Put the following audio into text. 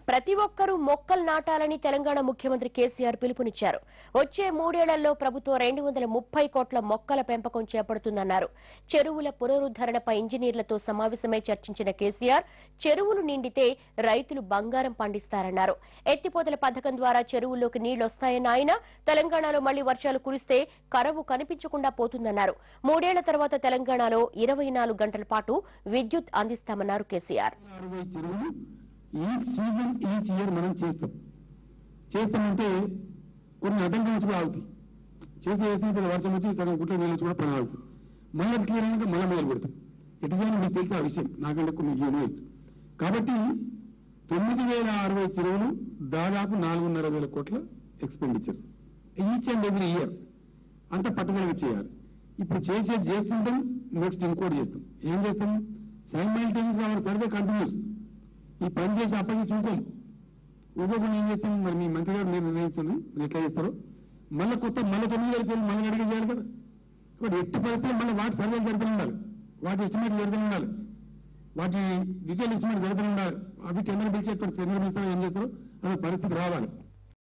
ప్రతి ఒక్కరూ మొక్కలు నాటాలని తెలంగాణ ముఖ్యమంత్రి కేసీఆర్ పిలుపునిచ్చారు. వచ్చే 3 ఏళ్లలో ప్రభుత్వం 230 కోట్ల మొక్కల పెంపకం చేపడుతుందన్నారు. చెరువుల పునరుద్ధరణపై ఇంజనీర్లతో సమావేశమై చర్చించిన కేసీఆర్ చెరువులు నిండితే రైతులు బంగారం పండిస్తారన్నారు. ఎత్తిపోతల పథకం ద్వారా చెరువుల్లోకి నీళ్లొస్తాయన్న ఆయన తెలంగాణలో మళ్లీ వర్షాలు కురిస్తే కరవు కనిపించకుండా పోతుందన్నారు. 3 ఏళ్ల తర్వాత తెలంగాణలో 24 గంటల పాటు విద్యుత్ అందిస్తామన్నారు KCR. Each season each year మనం చేస్తామంటే కొన్ని అడ్డంకులు కూడా అవుతాయి. చేస్తే వర్షం వచ్చి సగం గుట్ల నీళ్ళు కూడా పని అవుతుంది. మళ్ళీ క్లియర్ అయినాక మళ్ళీ మొదలు పెడతాం. ఎటు చేయాలి మీకు తెలిసి ఆ విషయం నాకంటే కొన్ని యూనిట్. కాబట్టి 9,060 చెరువులు దాదాపు 4,500 కోట్ల expenditure each and every year. అంత పట్టుదలగా చేయాలి. ఇప్పుడు చేస్తుంటాం, నెక్స్ట్ ఇంకోటి చేస్తాం. ఏం చేస్తాం? Simultaneous our survey continues. ఈ పని చేసి అప్పటికి చూద్దాం. ఊరుకోకుండా ఏం చేస్తాం? మరి మీ మంత్రి గారు మీరు నిర్ణయించండి మీరు ఎట్లా చేస్తారో. మళ్ళీ 9,000 చేయాలి, మళ్ళీ అడిగి చేయాలి కదా. ఇప్పుడు ఎట్టి పరిస్థితులు మళ్ళీ వాటి సర్వేలు జరుగుతూ ఉండాలి, వాటి ఎస్టిమేట్ జరుగుతూ ఉండాలి, వాటి డీటెయిల్ ఎస్టిమేట్ జరుగుతూ ఉండాలి. అవి టెండర్ పిలిచేటువంటి టెండర్ పిలుస్తారో ఏం చేస్తారో అనే పరిస్థితి రావాలి.